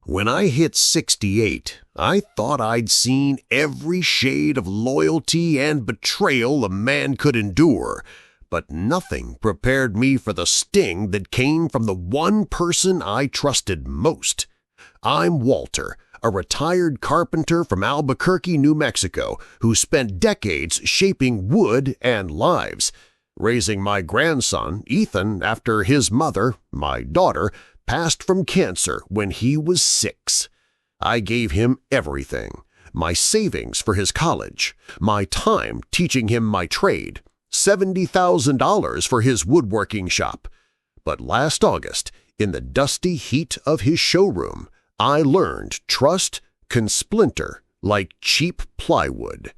When I hit 68, I thought I'd seen every shade of loyalty and betrayal a man could endure, but nothing prepared me for the sting that came from the one person I trusted most. I'm Walter, a retired carpenter from Albuquerque, New Mexico, who spent decades shaping wood and lives, raising my grandson, Ethan, after his mother, my daughter, passed from cancer when he was 6. I gave him everything, my savings for his college, my time teaching him my trade, $70,000 for his woodworking shop. But last August, in the dusty heat of his showroom, I learned trust can splinter like cheap plywood.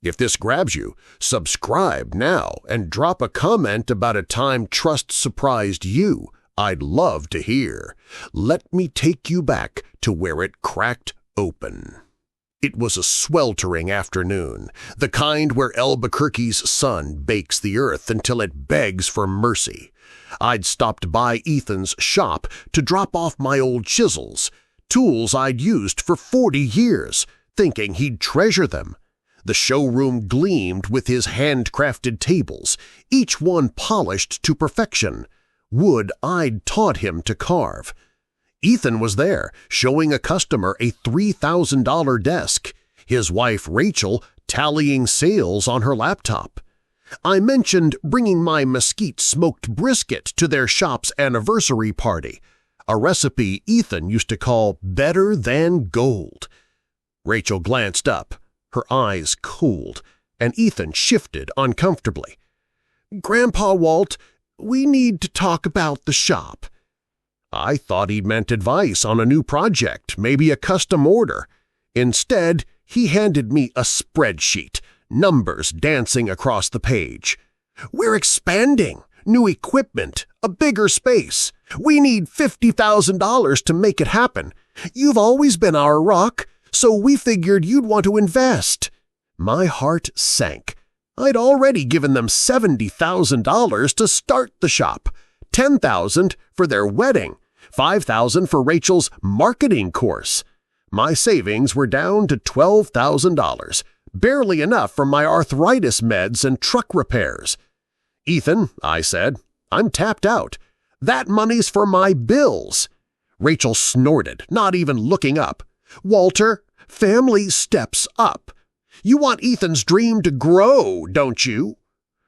If this grabs you, subscribe now and drop a comment about a time trust surprised you. I'd love to hear. Let me take you back to where it cracked open. It was a sweltering afternoon, the kind where Albuquerque's sun bakes the earth until it begs for mercy. I'd stopped by Ethan's shop to drop off my old chisels, tools I'd used for 40 years, thinking he'd treasure them. The showroom gleamed with his handcrafted tables, each one polished to perfection, wood I'd taught him to carve. Ethan was there, showing a customer a $3,000 desk, his wife Rachel tallying sales on her laptop. I mentioned bringing my mesquite-smoked brisket to their shop's anniversary party, a recipe Ethan used to call better than gold. Rachel glanced up, her eyes cooled, and Ethan shifted uncomfortably. "Grandpa Walt, we need to talk about the shop." I thought he meant advice on a new project, maybe a custom order. Instead, he handed me a spreadsheet, numbers dancing across the page. "We're expanding, new equipment, a bigger space. We need $50,000 to make it happen. You've always been our rock, so we figured you'd want to invest." My heart sank. I'd already given them $70,000 to start the shop, $10,000 for their wedding, $5,000 for Rachel's marketing course. My savings were down to $12,000, barely enough for my arthritis meds and truck repairs. "Ethan," I said, "I'm tapped out. That money's for my bills." Rachel snorted, not even looking up. "Walter, family steps up. You want Ethan's dream to grow, don't you?"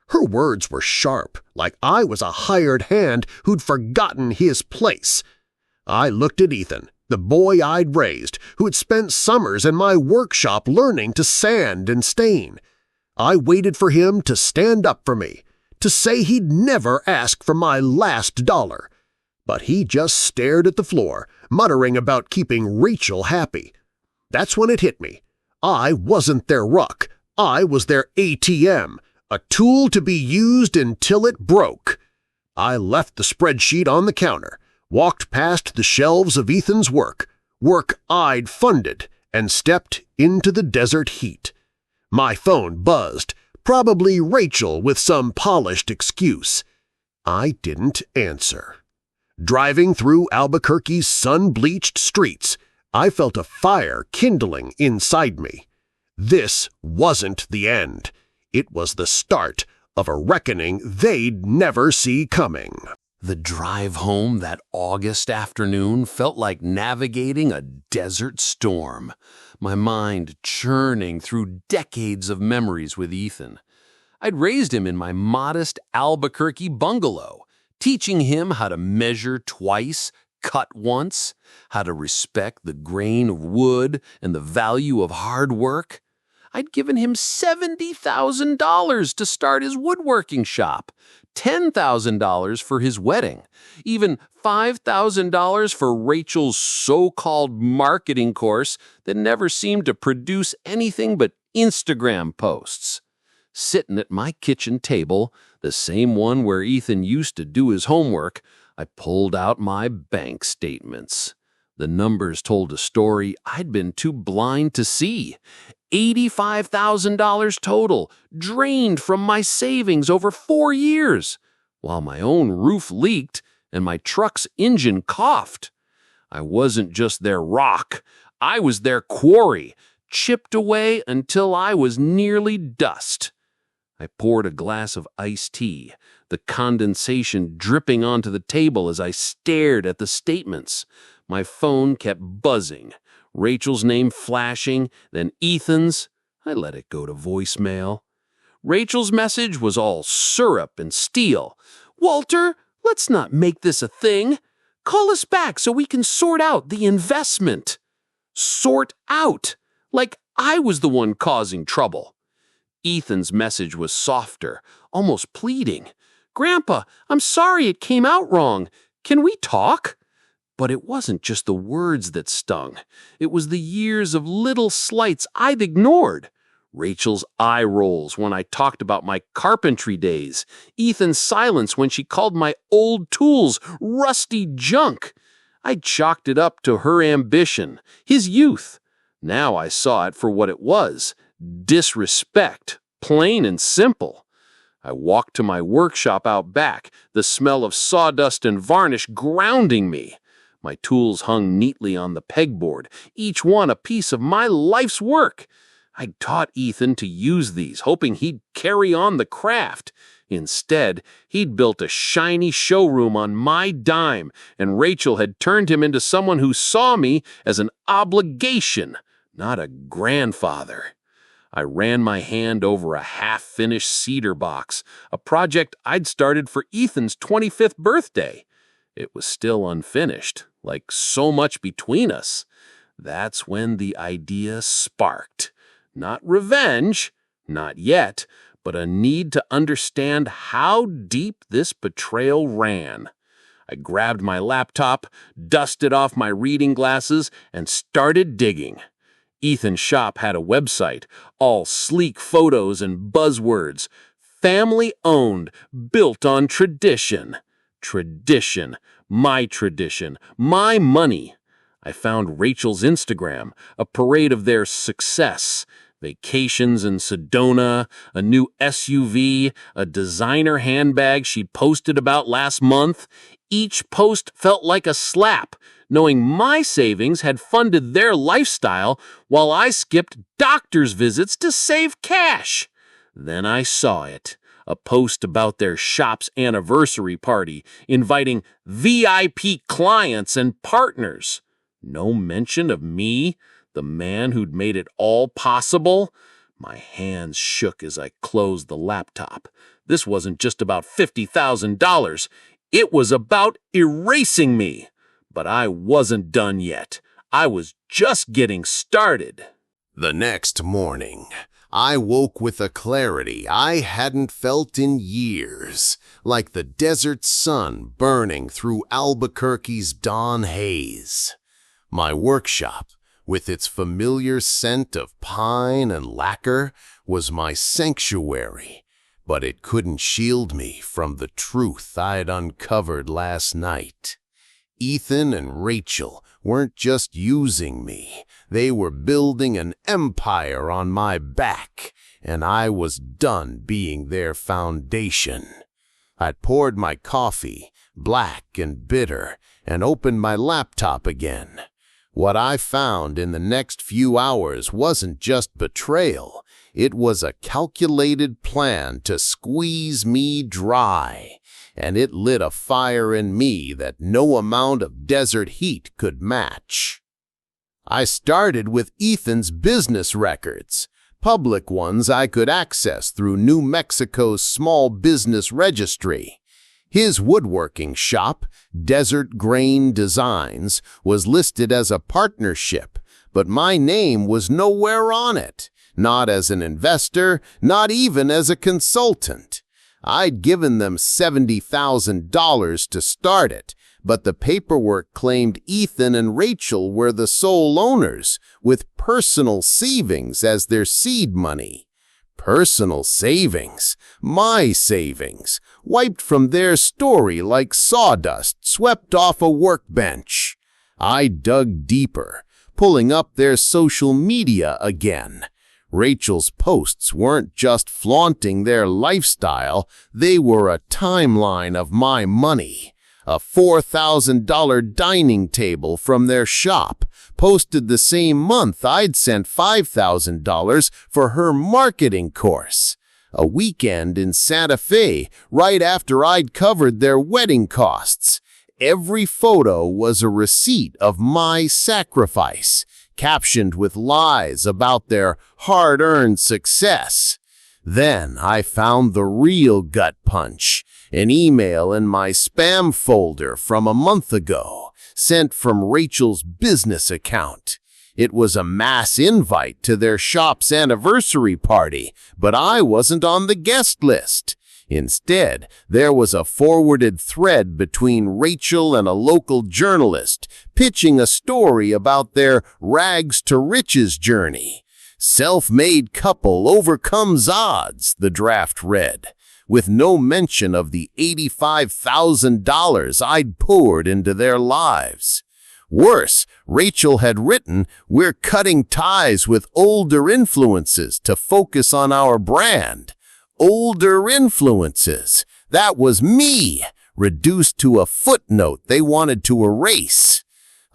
Her words were sharp, like I was a hired hand who'd forgotten his place. I looked at Ethan, the boy I'd raised, who had spent summers in my workshop learning to sand and stain. I waited for him to stand up for me, to say he'd never ask for my last dollar. But he just stared at the floor, muttering about keeping Rachel happy. That's when it hit me. I wasn't their ruck. I was their ATM, a tool to be used until it broke. I left the spreadsheet on the counter, walked past the shelves of Ethan's work I'd funded, and stepped into the desert heat. My phone buzzed, probably Rachel with some polished excuse. I didn't answer. Driving through Albuquerque's sun-bleached streets, I felt a fire kindling inside me. This wasn't the end. It was the start of a reckoning they'd never see coming. The drive home that August afternoon felt like navigating a desert storm, my mind churning through decades of memories with Ethan. I'd raised him in my modest Albuquerque bungalow, teaching him how to measure twice, cut once, how to respect the grain of wood and the value of hard work. I'd given him $70,000 to start his woodworking shop, $10,000 for his wedding, even $5,000 for Rachel's so-called marketing course that never seemed to produce anything but Instagram posts. Sitting at my kitchen table, the same one where Ethan used to do his homework, I pulled out my bank statements. The numbers told a story I'd been too blind to see. $85,000 total, drained from my savings over 4 years, while my own roof leaked and my truck's engine coughed. I wasn't just their rock. I was their quarry, chipped away until I was nearly dust. I poured a glass of iced tea, the condensation dripping onto the table as I stared at the statements. My phone kept buzzing, Rachel's name flashing, then Ethan's. I let it go to voicemail. Rachel's message was all syrup and steel. "Walter, let's not make this a thing. Call us back so we can sort out the investment." Sort out? Like I was the one causing trouble. Ethan's message was softer, almost pleading. "Grandpa, I'm sorry it came out wrong. Can we talk?" But it wasn't just the words that stung. It was the years of little slights I'd ignored. Rachel's eye rolls when I talked about my carpentry days. Ethan's silence when she called my old tools rusty junk. I chalked it up to her ambition, his youth. Now I saw it for what it was. Disrespect, plain and simple. I walked to my workshop out back, the smell of sawdust and varnish grounding me. My tools hung neatly on the pegboard, each one a piece of my life's work. I taught Ethan to use these, hoping he'd carry on the craft. Instead, he'd built a shiny showroom on my dime, and Rachel had turned him into someone who saw me as an obligation, not a grandfather. I ran my hand over a half-finished cedar box, a project I'd started for Ethan's 25th birthday. It was still unfinished, like so much between us. That's when the idea sparked. Not revenge, not yet, but a need to understand how deep this betrayal ran. I grabbed my laptop, dusted off my reading glasses, and started digging. Ethan's shop had a website, all sleek photos and buzzwords. Family-owned, built on tradition. Tradition, my money. I found Rachel's Instagram, a parade of their success. Vacations in Sedona, a new SUV, a designer handbag she posted about last month. Each post felt like a slap, knowing my savings had funded their lifestyle while I skipped doctor's visits to save cash. Then I saw it, a post about their shop's anniversary party, inviting VIP clients and partners. No mention of me, the man who'd made it all possible. My hands shook as I closed the laptop. This wasn't just about $50,000. It was about erasing me. But I wasn't done yet. I was just getting started. The next morning, I woke with a clarity I hadn't felt in years, like the desert sun burning through Albuquerque's dawn haze. My workshop, with its familiar scent of pine and lacquer, was my sanctuary, but it couldn't shield me from the truth I'd uncovered last night. Ethan and Rachel weren't just using me, they were building an empire on my back, and I was done being their foundation. I'd poured my coffee, black and bitter, and opened my laptop again. What I found in the next few hours wasn't just betrayal, it was a calculated plan to squeeze me dry, and it lit a fire in me that no amount of desert heat could match. I started with Ethan's business records, public ones I could access through New Mexico's Small Business Registry. His woodworking shop, Desert Grain Designs, was listed as a partnership, but my name was nowhere on it, not as an investor, not even as a consultant. I'd given them $70,000 to start it, but the paperwork claimed Ethan and Rachel were the sole owners, with personal savings as their seed money. Personal savings, my savings, wiped from their story like sawdust swept off a workbench. I dug deeper, pulling up their social media again. Rachel's posts weren't just flaunting their lifestyle, they were a timeline of my money. a $4,000 dining table from their shop, posted the same month I'd sent $5,000 for her marketing course. A weekend in Santa Fe right after I'd covered their wedding costs. Every photo was a receipt of my sacrifice, captioned with lies about their hard-earned success. Then I found the real gut punch, an email in my spam folder from a month ago, sent from Rachel's business account. It was a mass invite to their shop's anniversary party, but I wasn't on the guest list. Instead, there was a forwarded thread between Rachel and a local journalist pitching a story about their rags-to-riches journey. Self-made couple overcomes odds, the draft read, with no mention of the $85,000 I'd poured into their lives. Worse, Rachel had written, "We're cutting ties with older influences to focus on our brand." Older influences. That was me, reduced to a footnote they wanted to erase.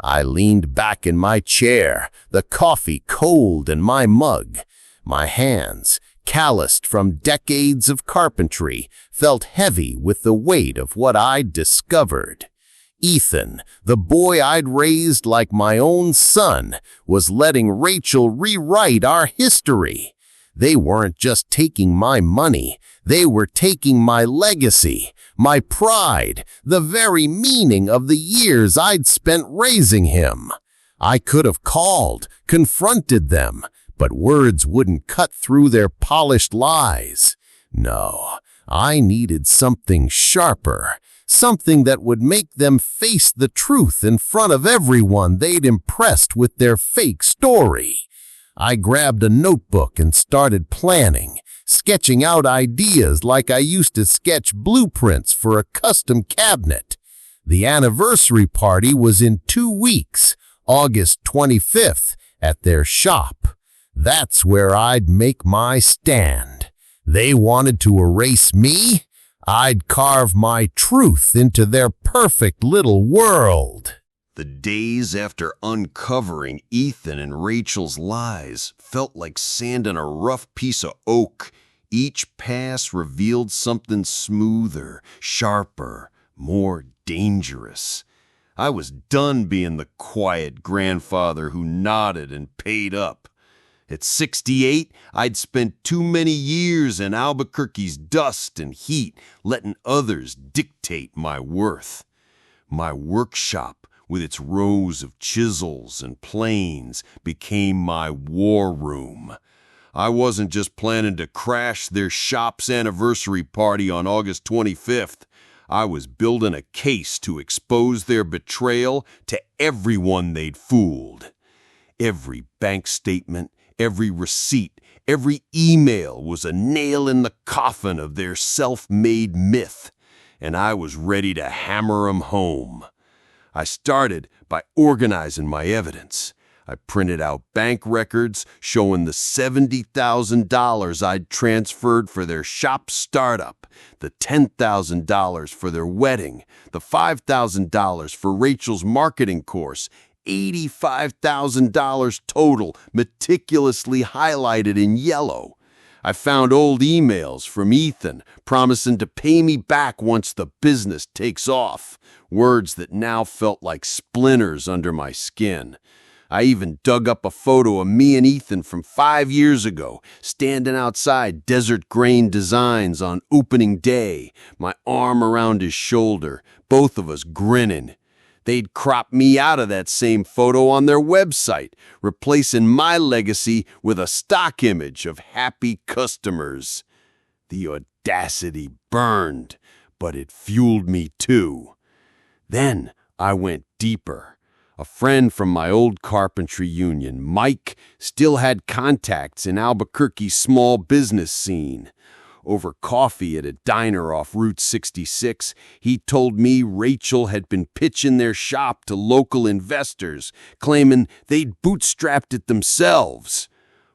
I leaned back in my chair, the coffee cold in my mug. My hands, calloused from decades of carpentry, felt heavy with the weight of what I'd discovered. Ethan, the boy I'd raised like my own son, was letting Rachel rewrite our history. They weren't just taking my money, they were taking my legacy, my pride, the very meaning of the years I'd spent raising him. I could have called, confronted them, but words wouldn't cut through their polished lies. No, I needed something sharper, something that would make them face the truth in front of everyone they'd impressed with their fake story. I grabbed a notebook and started planning, sketching out ideas like I used to sketch blueprints for a custom cabinet. The anniversary party was in 2 weeks, August 25th, at their shop. That's where I'd make my stand. They wanted to erase me. I'd carve my truth into their perfect little world. The days after uncovering Ethan and Rachel's lies felt like sand on a rough piece of oak. Each pass revealed something smoother, sharper, more dangerous. I was done being the quiet grandfather who nodded and paid up. At 68, I'd spent too many years in Albuquerque's dust and heat, letting others dictate my worth. My workshop, with its rows of chisels and planes, became my war room. I wasn't just planning to crash their shop's anniversary party on August 25th. I was building a case to expose their betrayal to everyone they'd fooled. Every bank statement, every receipt, every email was a nail in the coffin of their self-made myth, and I was ready to hammer 'em home. I started by organizing my evidence. I printed out bank records showing the $70,000 I'd transferred for their shop startup, the $10,000 for their wedding, the $5,000 for Rachel's marketing course, $85,000 total, meticulously highlighted in yellow. I found old emails from Ethan promising to pay me back once the business takes off, words that now felt like splinters under my skin. I even dug up a photo of me and Ethan from 5 years ago, standing outside Desert Grain Designs on opening day, my arm around his shoulder, both of us grinning. They'd crop me out of that same photo on their website, replacing my legacy with a stock image of happy customers. The audacity burned, but it fueled me too. Then I went deeper. A friend from my old carpentry union, Mike, still had contacts in Albuquerque's small business scene. Over coffee at a diner off Route 66, he told me Rachel had been pitching their shop to local investors, claiming they'd bootstrapped it themselves.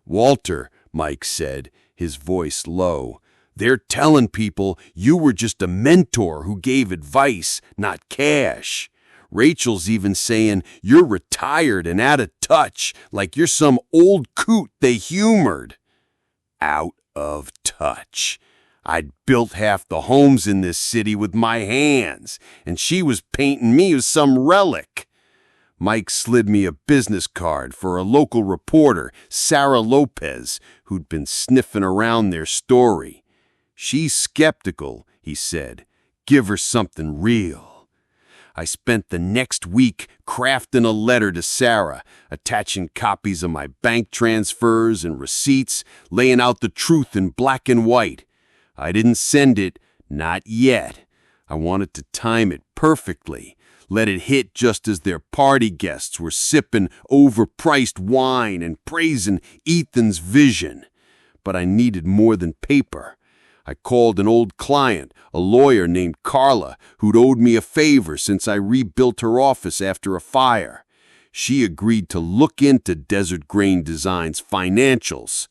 "Walter," Mike said, his voice low, They're telling people you were just a mentor who gave advice, not cash. Rachel's even saying you're retired and out of touch, like you're some old coot they humored. Out of touch. I'd built half the homes in this city with my hands, and she was painting me as some relic. Mike slid me a business card for a local reporter, Sarah Lopez, who'd been sniffing around their story. She's skeptical, he said. Give her something real. I spent the next week crafting a letter to Sarah, attaching copies of my bank transfers and receipts, laying out the truth in black and white. I didn't send it, not yet. I wanted to time it perfectly, let it hit just as their party guests were sipping overpriced wine and praising Ethan's vision. But I needed more than paper. I called an old client, a lawyer named Carla, who'd owed me a favor since I rebuilt her office after a fire. She agreed to look into Desert Grain Design's financials.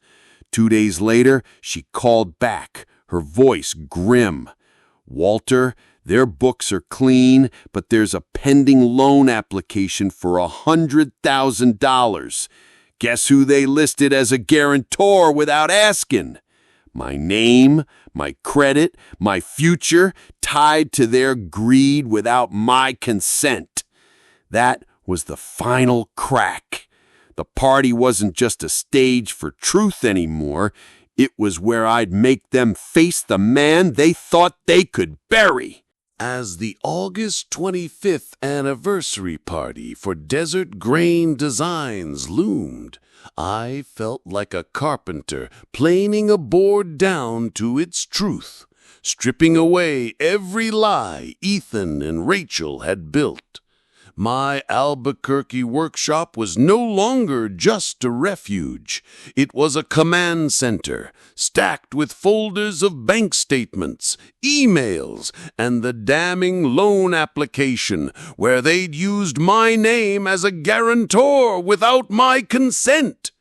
2 days later, she called back, her voice grim. Walter, their books are clean, but there's a pending loan application for $100,000. Guess who they listed as a guarantor without asking? My name, my credit, my future, tied to their greed without my consent. That was the final crack. The party wasn't just a stage for truth anymore. It was where I'd make them face the man they thought they could bury. As the August 25th anniversary party for Desert Grain Designs loomed, I felt like a carpenter planing a board down to its truth, stripping away every lie Ethan and Rachel had built. My Albuquerque workshop was no longer just a refuge. It was a command center, stacked with folders of bank statements, emails, and the damning loan application where they'd used my name as a guarantor without my consent.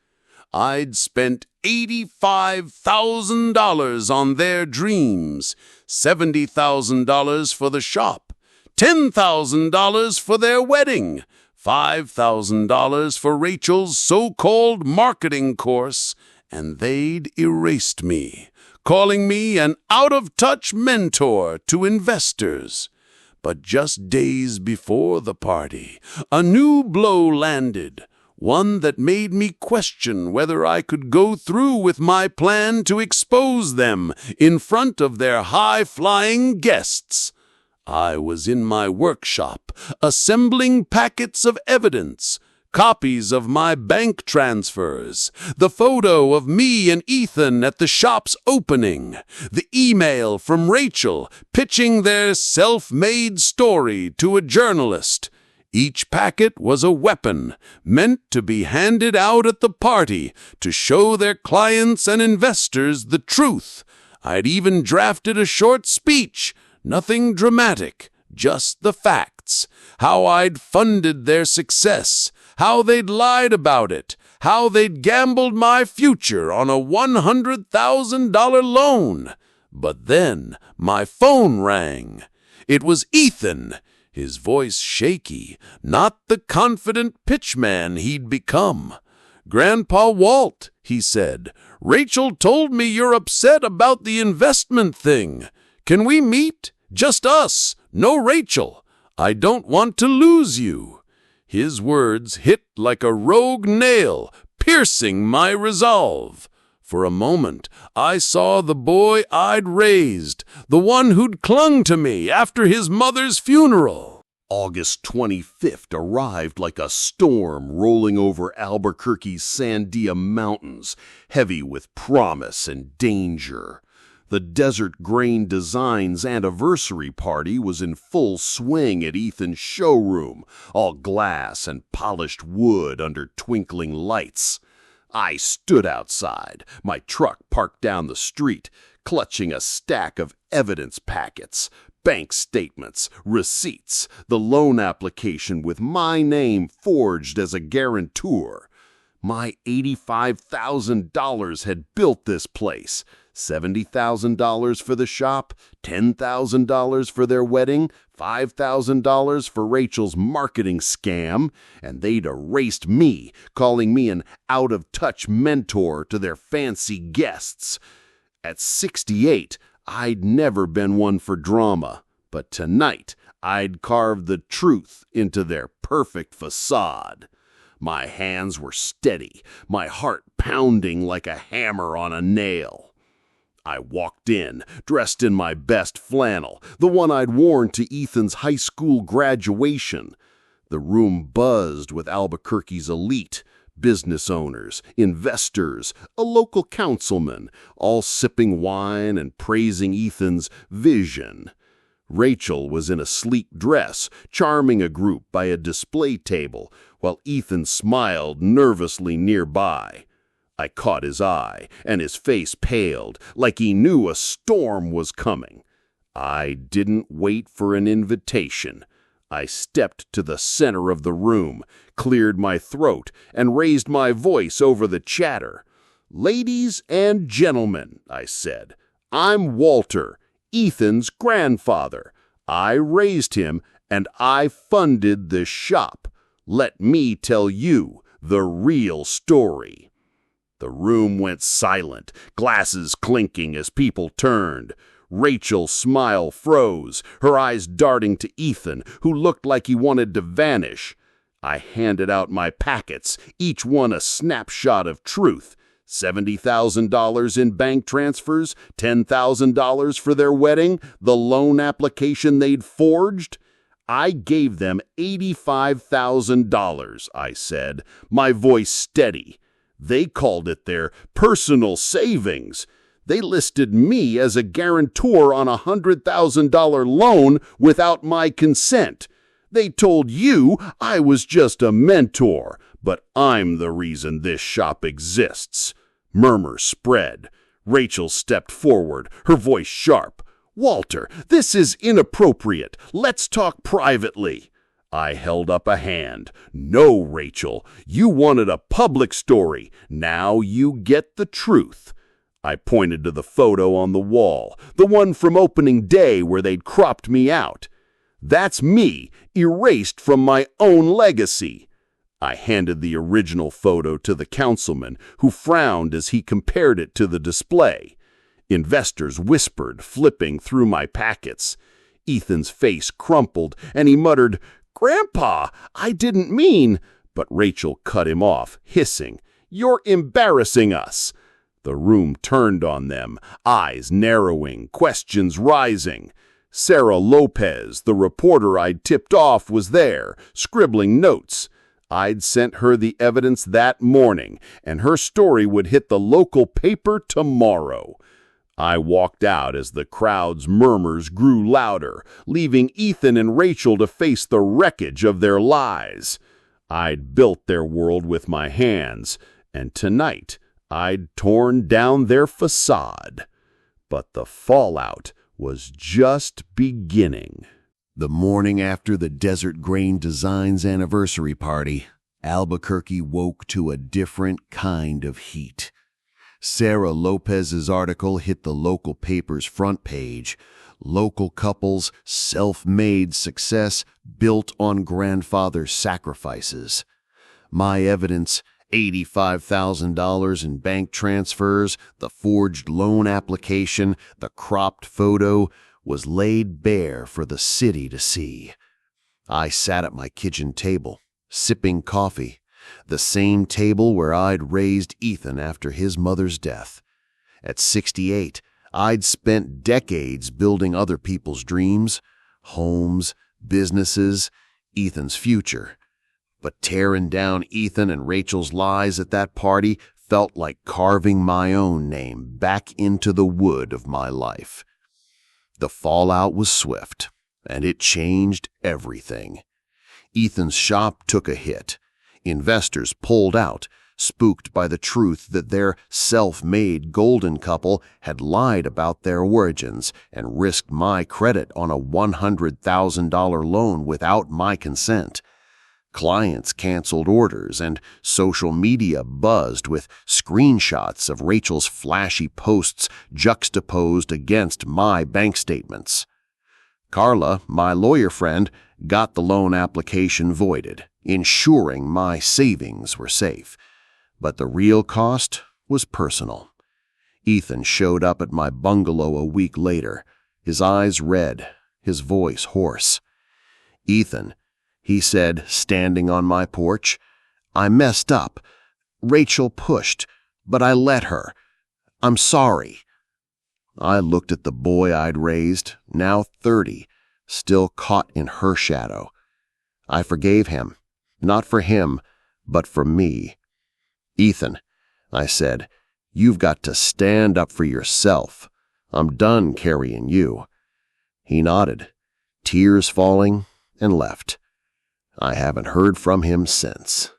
I'd spent $85,000 on their dreams, $70,000 for the shop, $10,000 for their wedding, $5,000 for Rachel's so-called marketing course, and they'd erased me, calling me an out-of-touch mentor to investors. But just days before the party, a new blow landed, one that made me question whether I could go through with my plan to expose them in front of their high-flying guests. I was in my workshop, assembling packets of evidence, copies of my bank transfers, the photo of me and Ethan at the shop's opening, the email from Rachel pitching their self-made story to a journalist. Each packet was a weapon, meant to be handed out at the party to show their clients and investors the truth. I'd even drafted a short speech. Nothing dramatic, just the facts. How I'd funded their success, how they'd lied about it, how they'd gambled my future on a $100,000 loan. But then my phone rang. It was Ethan, his voice shaky, not the confident pitchman he'd become. "Grandpa Walt," he said, "Rachel told me you're upset about the investment thing. Can we meet? Just us, no Rachel. I don't want to lose you." His words hit like a rogue nail, piercing my resolve. For a moment, I saw the boy I'd raised, the one who'd clung to me after his mother's funeral. August 25th arrived like a storm rolling over Albuquerque's Sandia Mountains, heavy with promise and danger. The Desert Grain Designs anniversary party was in full swing at Ethan's showroom, all glass and polished wood under twinkling lights. I stood outside, my truck parked down the street, clutching a stack of evidence packets, bank statements, receipts, the loan application with my name forged as a guarantor. My $85,000 had built this place, $70,000 for the shop, $10,000 for their wedding, $5,000 for Rachel's marketing scam, and they'd erased me, calling me an out-of-touch mentor to their fancy guests. At 68, I'd never been one for drama, but tonight I'd carved the truth into their perfect facade. My hands were steady, my heart pounding like a hammer on a nail. I walked in, dressed in my best flannel, the one I'd worn to Ethan's high school graduation. The room buzzed with Albuquerque's elite, business owners, investors, a local councilman, all sipping wine and praising Ethan's vision. Rachel was in a sleek dress, charming a group by a display table, while Ethan smiled nervously nearby. I caught his eye, and his face paled, like he knew a storm was coming. I didn't wait for an invitation. I stepped to the center of the room, cleared my throat, and raised my voice over the chatter. "Ladies and gentlemen," I said, "I'm Walter, Ethan's grandfather. I raised him, and I funded this shop. Let me tell you the real story." The room went silent, glasses clinking as people turned. Rachel's smile froze, her eyes darting to Ethan, who looked like he wanted to vanish. I handed out my packets, each one a snapshot of truth. $70,000 in bank transfers, $10,000 for their wedding, the loan application they'd forged. I gave them $85,000, I said, my voice steady. They called it their personal savings. They listed me as a guarantor on a $100,000 loan without my consent. They told you I was just a mentor, but I'm the reason this shop exists. Murmurs spread. Rachel stepped forward, her voice sharp. "Walter, this is inappropriate. Let's talk privately." I held up a hand. "No, Rachel, you wanted a public story. Now you get the truth." I pointed to the photo on the wall, the one from opening day where they'd cropped me out. "That's me, erased from my own legacy." I handed the original photo to the councilman, who frowned as he compared it to the display. Investors whispered, flipping through my packets. Ethan's face crumpled, and he muttered, "Grandpa, I didn't mean—" But Rachel cut him off, hissing, "You're embarrassing us." The room turned on them, eyes narrowing, questions rising. Sarah Lopez, the reporter I'd tipped off, was there, scribbling notes. I'd sent her the evidence that morning, and her story would hit the local paper tomorrow. I walked out as the crowd's murmurs grew louder, leaving Ethan and Rachel to face the wreckage of their lies. I'd built their world with my hands, and tonight I'd torn down their facade. But the fallout was just beginning. The morning after the Desert Grain Designs anniversary party, Albuquerque woke to a different kind of heat. Sarah Lopez's article hit the local paper's front page. Local couples' self-made success built on grandfather's sacrifices. My evidence, $85,000 in bank transfers, the forged loan application, the cropped photo, was laid bare for the city to see. I sat at my kitchen table, sipping coffee, the same table where I'd raised Ethan after his mother's death. At 68, I'd spent decades building other people's dreams, homes, businesses, Ethan's future. But tearing down Ethan and Rachel's lies at that party felt like carving my own name back into the wood of my life. The fallout was swift, and it changed everything. Ethan's shop took a hit. Investors pulled out, spooked by the truth that their self-made golden couple had lied about their origins and risked my credit on a $100,000 loan without my consent. Clients canceled orders, and social media buzzed with screenshots of Rachel's flashy posts juxtaposed against my bank statements. Carla, my lawyer friend, got the loan application voided, ensuring my savings were safe. But the real cost was personal. Ethan showed up at my bungalow a week later, his eyes red, his voice hoarse. "Ethan," he said, standing on my porch, "I messed up. Rachel pushed, but I let her. I'm sorry." I looked at the boy I'd raised, now 30, still caught in her shadow. I forgave him, not for him, but for me. "Ethan," I said, "you've got to stand up for yourself. I'm done carrying you." He nodded, tears falling, and left. I haven't heard from him since.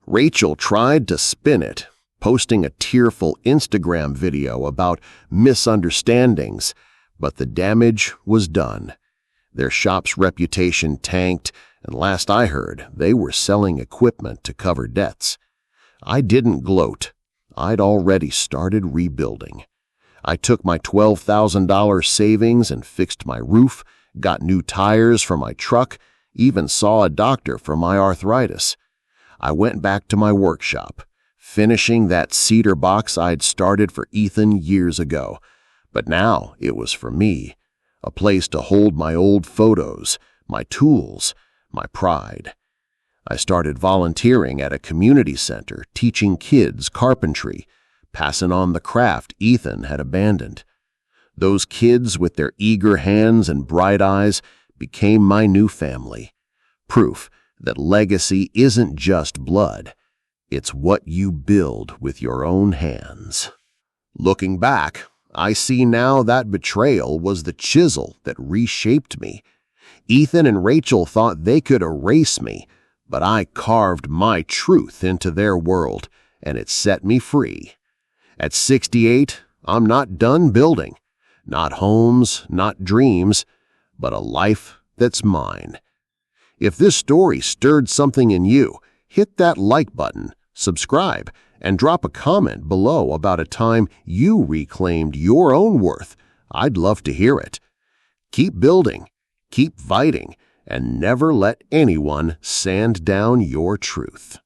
Rachel tried to spin it, posting a tearful Instagram video about misunderstandings, but the damage was done. Their shop's reputation tanked, and last I heard, they were selling equipment to cover debts. I didn't gloat. I'd already started rebuilding. I took my $12,000 savings and fixed my roof, got new tires for my truck, even saw a doctor for my arthritis. I went back to my workshop, finishing that cedar box I'd started for Ethan years ago. But now it was for me, a place to hold my old photos, my tools, my pride. I started volunteering at a community center, teaching kids carpentry, passing on the craft Ethan had abandoned. Those kids with their eager hands and bright eyes became my new family. Proof that legacy isn't just blood. It's what you build with your own hands. Looking back, I see now that betrayal was the chisel that reshaped me. Ethan and Rachel thought they could erase me, but I carved my truth into their world, and it set me free. At 68, I'm not done building. Not homes, not dreams, but a life that's mine. If this story stirred something in you, hit that like button, subscribe, and drop a comment below about a time you reclaimed your own worth. I'd love to hear it. Keep building, keep fighting, and never let anyone sand down your truth.